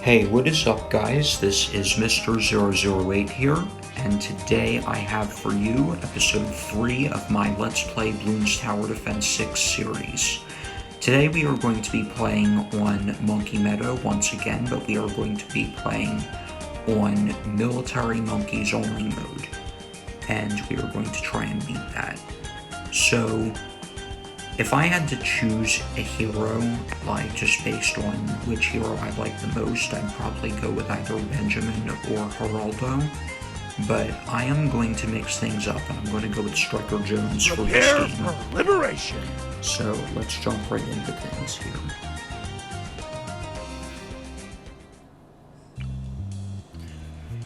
Hey, what is up guys? This is Mr. 008 here, and today I have for you episode 3 of my Let's Play Bloons Tower Defense 6 series. Today we are going to be playing on Monkey Meadow once again, but we are going to be playing on Military Monkeys Only mode, and we are going to try and beat that. So, if I had to choose a hero, like just based on which hero I like the most, I'd probably go with either Benjamin or Geraldo. But I am going to mix things up, and I'm going to go with Striker Jones for this game. Prepare for liberation! So let's jump right into things here.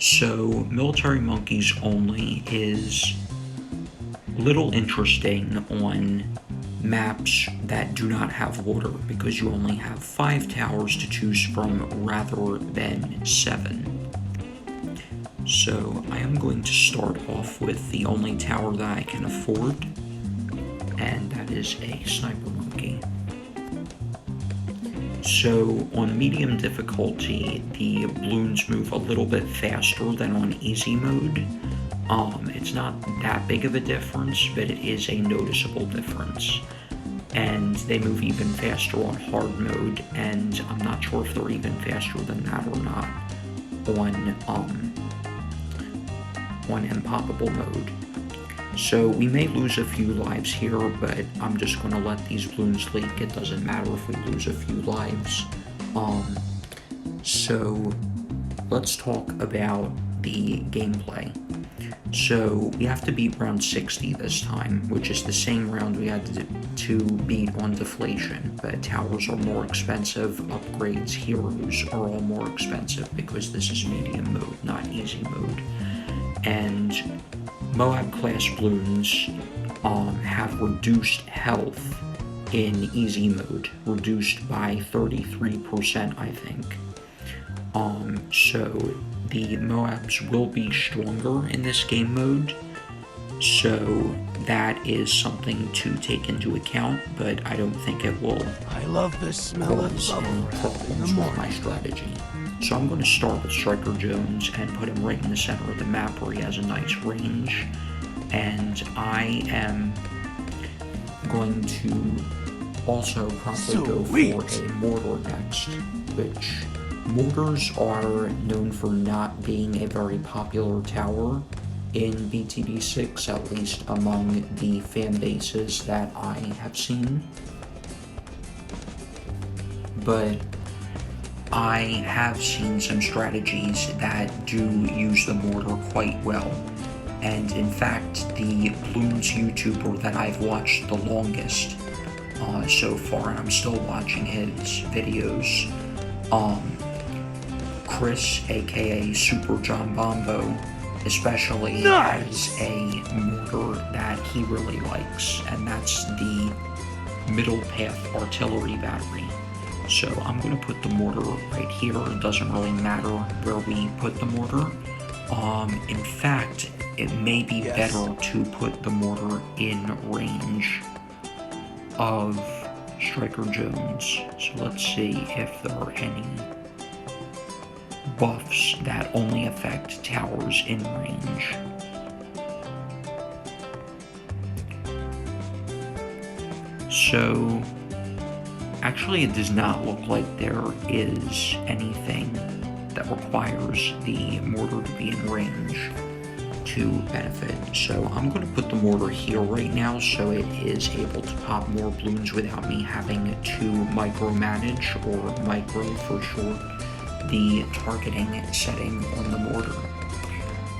So Military Monkeys Only is a little interesting on maps that do not have water, because you only have 5 towers to choose from rather than 7. So I am going to start off with the only tower that I can afford, and that is a Sniper Monkey. So on medium difficulty, the balloons move a little bit faster than on easy mode. It's not that big of a difference, but it is a noticeable difference. And they move even faster on hard mode, and I'm not sure if they're even faster than that or not on impoppable mode. So we may lose a few lives here, but I'm just going to let these balloons leak. It doesn't matter if we lose a few lives. So let's talk about the gameplay. So we have to beat round 60 this time, which is the same round we had to beat on deflation, but towers are more expensive, upgrades, heroes are all more expensive because this is medium mode, not easy mode. And Moab class balloons have reduced health in easy mode, reduced by 33%, I think. So the Moabs will be stronger in this game mode, so that is something to take into account, but I don't think it will I love the smell of cause bubble any wrap in the problems with my morning. strategy. So I'm going to start with Striker Jones and put him right in the center of the map where he has a nice range, and I am going to also probably go for a Mortar next, which Mortars are known for not being a very popular tower in BTB6, at least among the fan bases that I have seen. But I have seen some strategies that do use the Mortar quite well. And in fact, the Bloons YouTuber that I've watched the longest so far, and I'm still watching his videos, Chris, aka Super John Bombo, especially has a mortar that he really likes, and that's the Middle Path Artillery Battery. So I'm going to put the mortar right here. It doesn't really matter where we put the mortar. In fact, it may be better to put the mortar in range of Striker Jones. So let's see if there are any buffs that only affect towers in range. So actually it does not look like there is anything that requires the mortar to be in range to benefit. So I'm going to put the mortar here right now so it is able to pop more balloons without me having to micromanage, or micro for short, the targeting setting on the mortar.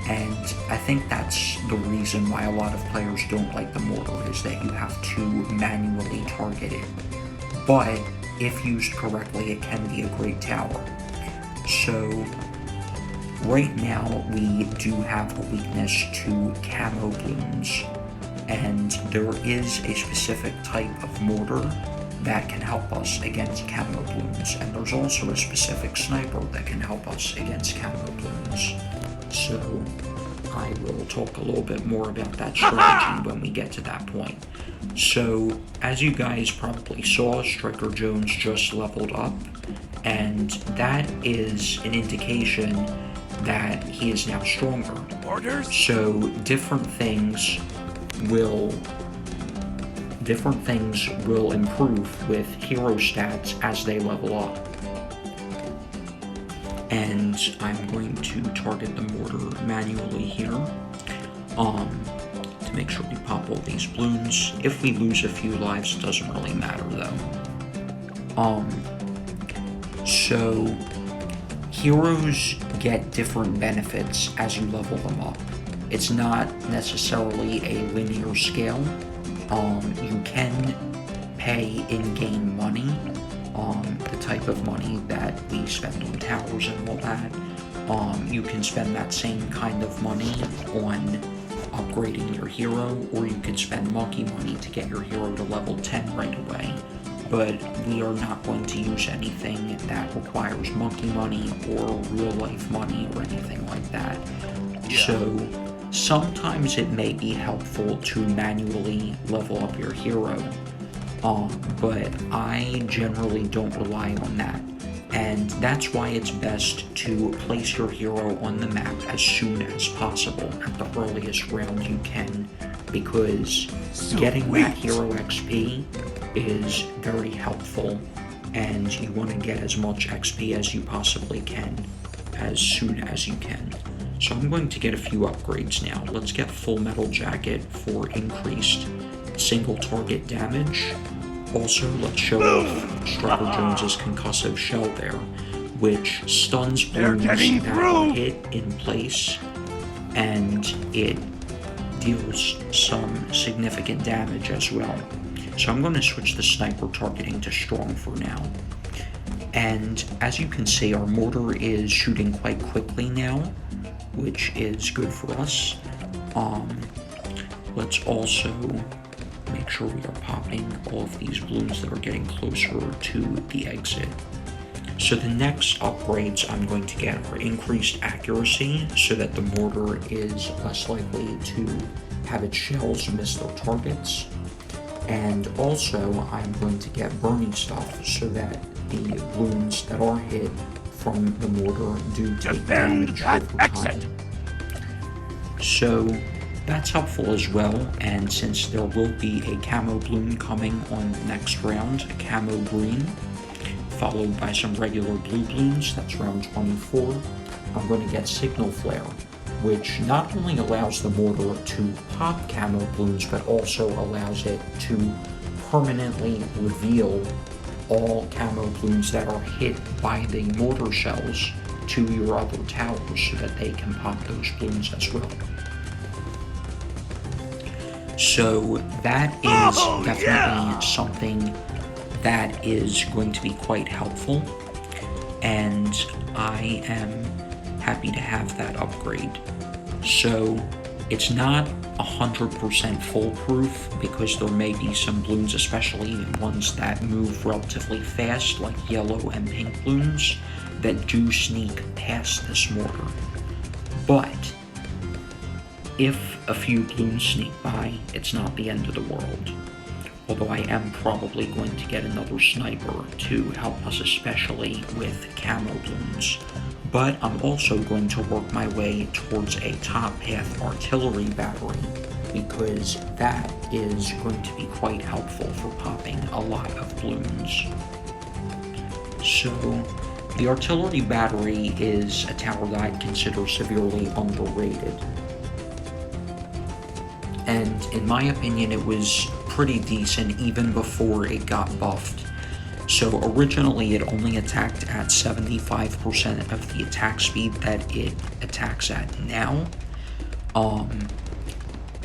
And I think that's the reason why a lot of players don't like the mortar, is that you have to manually target it. But if used correctly, it can be a great tower. So right now we do have a weakness to camo balloons, and there is a specific type of mortar that can help us against camo balloons, and there's also a specific sniper that can help us against camo balloons. So I will talk a little bit more about that strategy when we get to that point. So as you guys probably saw, Striker Jones just leveled up, and that is an indication that he is now stronger. Orders? So different things will improve with hero stats as they level up. And I'm going to target the mortar manually here, to make sure we pop all these balloons. If we lose a few lives, it doesn't really matter though. So heroes get different benefits as you level them up. It's not necessarily a linear scale. You can pay in-game money, the type of money that we spend on towers and all that. You can spend that same kind of money on upgrading your hero, or you could spend monkey money to get your hero to level 10 right away. But we are not going to use anything that requires monkey money or real-life money or anything like that. Yeah. So sometimes it may be helpful to manually level up your hero, but I generally don't rely on that. And that's why it's best to place your hero on the map as soon as possible, at the earliest round you can, because getting that hero XP is very helpful, and you want to get as much XP as you possibly can, as soon as you can. So I'm going to get a few upgrades now. Let's get Full Metal Jacket for increased single target damage. Also, let's show off Striker Jones's concussive shell there, which stuns balloons that are hit in place, and it deals some significant damage as well. So I'm going to switch the sniper targeting to strong for now. And as you can see, our mortar is shooting quite quickly now, which is good for us. Let's also make sure we are popping all of these balloons that are getting closer to the exit. So the next upgrades I'm going to get are increased accuracy, so that the mortar is less likely to have its shells miss their targets. And also I'm going to get burning stuff, so that the balloons that are hit from the mortar do take damage over time. So that's helpful as well, and since there will be a camo balloon coming on the next round, a camo green, followed by some regular blue balloons, that's round 24, I'm going to get Signal Flare, which not only allows the mortar to pop camo balloons, but also allows it to permanently reveal all camo balloons that are hit by the mortar shells to your other towers, so that they can pop those balloons as well. So that is definitely something that is going to be quite helpful, and I am happy to have that upgrade. So it's not 100% foolproof, because there may be some balloons, especially ones that move relatively fast, like yellow and pink balloons, that do sneak past this mortar. But if a few balloons sneak by, it's not the end of the world. Although I am probably going to get another sniper to help us, especially with camo balloons. But I'm also going to work my way towards a top path artillery battery, because that is going to be quite helpful for popping a lot of balloons. So the artillery battery is a tower that I'd consider severely underrated. And in my opinion, it was pretty decent even before it got buffed. So originally it only attacked at 75% of the attack speed that it attacks at now.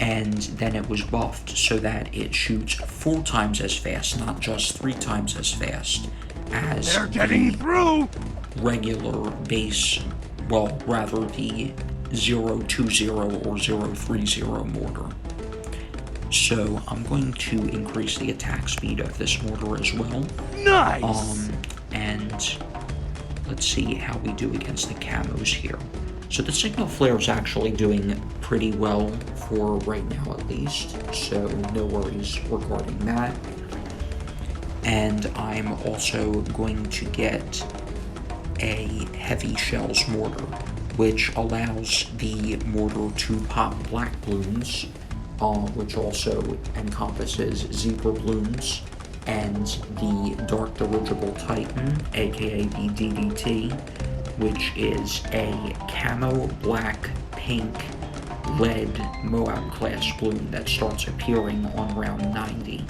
And then it was buffed so that it shoots 4 times as fast, not just 3 times as fast as the regular base, well, rather the 020 or 030 mortar. So I'm going to increase the attack speed of this mortar as well. Nice! And let's see how we do against the camos here. So the Signal Flare is actually doing pretty well for right now at least, so no worries regarding that. And I'm also going to get a heavy shells mortar, which allows the mortar to pop black bloons, which also encompasses zebra bloons, and the dark dirigible titan, aka the DDT, which is a camo black, pink, lead Moab class bloon that starts appearing on round 90.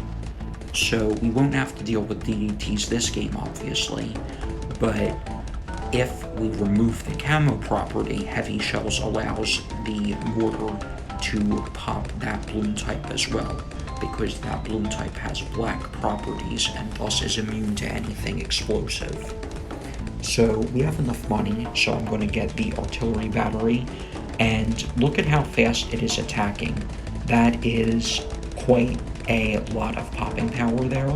So we won't have to deal with DDTs this game, obviously, but if we remove the camo property, Heavy Shells allows the mortar to pop that bloon type as well, because that bloon type has black properties and thus is immune to anything explosive. So we have enough money, so I'm going to get the artillery battery, and look at how fast it is attacking. That is quite a lot of popping power there,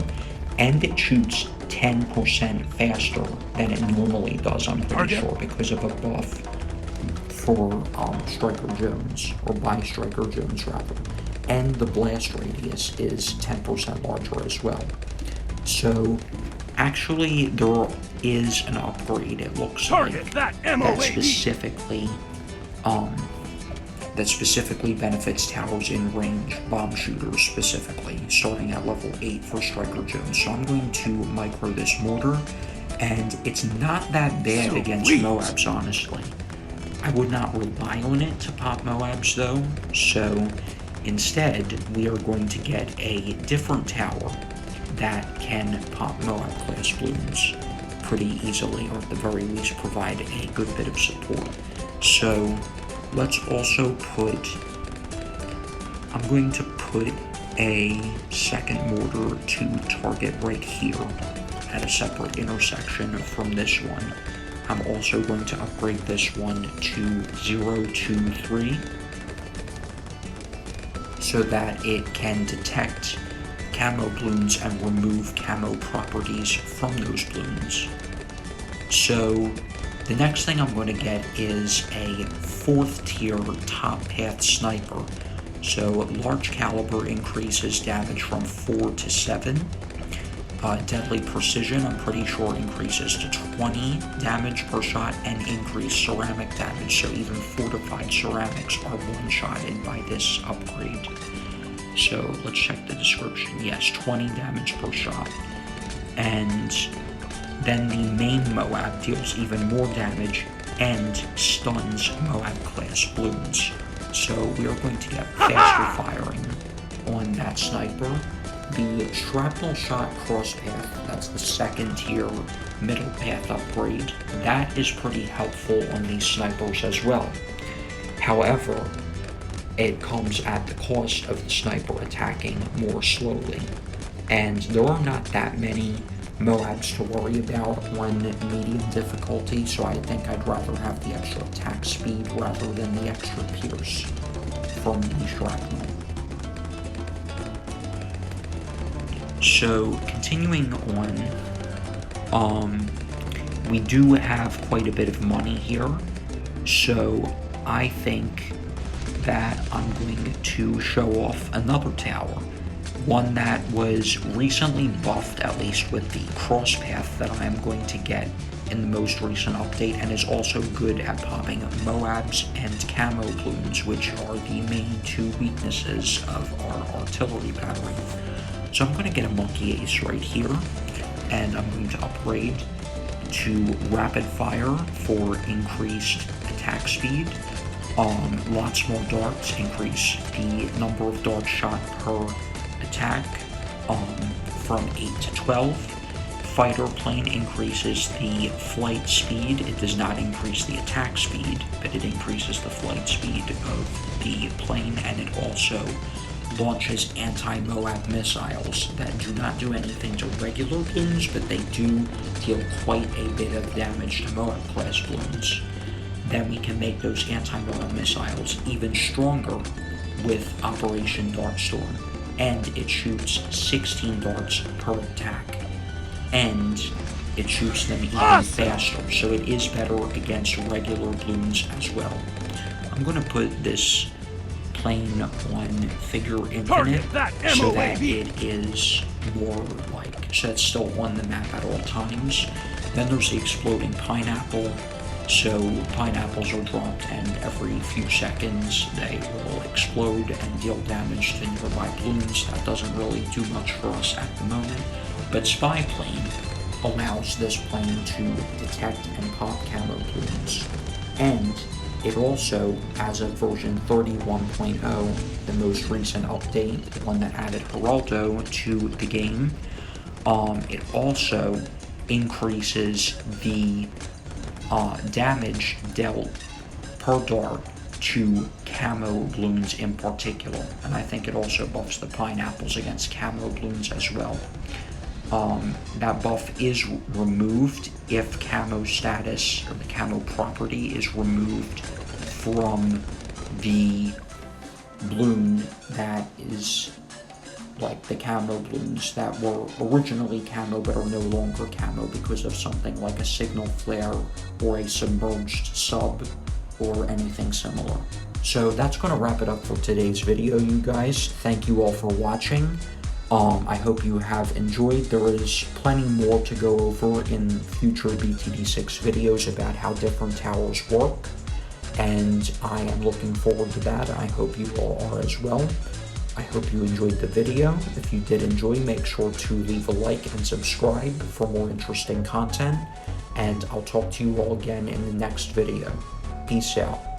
and it shoots 10% faster than it normally does, I'm pretty sure, because of a buff for Striker Jones, or by Striker Jones rather, and the blast radius is 10% larger as well. So actually there is an upgrade, it looks like, that specifically benefits towers in range, bomb shooters specifically, starting at level 8 for Striker Jones. So I'm going to micro this mortar, and it's not that bad against Moabs, honestly. I would not rely on it to pop Moabs though, so instead we are going to get a different tower that can pop Moab class bloons pretty easily, or at the very least provide a good bit of support. So let's also I'm going to put a second mortar to target right here at a separate intersection from this one. I'm also going to upgrade this one to 023 so that it can detect camo bloons and remove camo properties from those bloons. So the next thing I'm going to get is a 4th tier top path sniper. So large caliber increases damage from 4 to 7. Deadly precision, I'm pretty sure, increases to 20 damage per shot, and increased ceramic damage, so even fortified ceramics are one-shotted by this upgrade. So let's check the description. Yes, 20 damage per shot. And then the main Moab deals even more damage and stuns Moab class bloons. So we are going to get faster firing on that sniper. The shrapnel shot cross path, that's the 2nd tier middle path upgrade, that is pretty helpful on these snipers as well. However, it comes at the cost of the sniper attacking more slowly, and there are not that many Moabs to worry about on medium difficulty, so I think I'd rather have the extra attack speed rather than the extra pierce from the shrapnel. So continuing on, we do have quite a bit of money here, so I think that I'm going to show off another tower, one that was recently buffed, at least with the cross path that I am going to get in the most recent update, and is also good at popping Moabs and camo bloons, which are the main 2 weaknesses of our artillery battery. So I'm going to get a Monkey Ace right here, and I'm going to upgrade to Rapid Fire for increased attack speed. Lots more darts increase the number of darts shot per attack from 8 to 12. Fighter plane increases the flight speed. It does not increase the attack speed, but it increases the flight speed of the plane, and it also launches anti-Moab missiles that do not do anything to regular bloons, but they do deal quite a bit of damage to Moab class bloons. Then we can make those anti-Moab missiles even stronger with Operation Dartstorm, and it shoots 16 darts per attack, and it shoots them even faster, so it is better against regular bloons as well. I'm going to put this plane on Figure Infinite so that it is more like, so it's still on the map at all times, Then there's the exploding pineapple. So pineapples are dropped, and every few seconds they will explode and deal damage to nearby balloons. That doesn't really do much for us at the moment, but Spy Plane allows this plane to detect and pop camo balloons. And it also, as of version 31.0, the most recent update, the one that added Geraldo to the game, it also increases the damage dealt per dart to camo balloons in particular, and I think it also buffs the pineapples against camo balloons as well. That buff is removed if camo status or the camo property is removed from the balloon that is like the camo balloons that were originally camo but are no longer camo because of something like a signal flare or a submerged sub or anything similar. So that's going to wrap it up for today's video, you guys. Thank you all for watching. I hope you have enjoyed. There is plenty more to go over in future BTD6 videos about how different towers work, and I am looking forward to that. I hope you all are as well. I hope you enjoyed the video. If you did enjoy, make sure to leave a like and subscribe for more interesting content, and I'll talk to you all again in the next video. Peace out.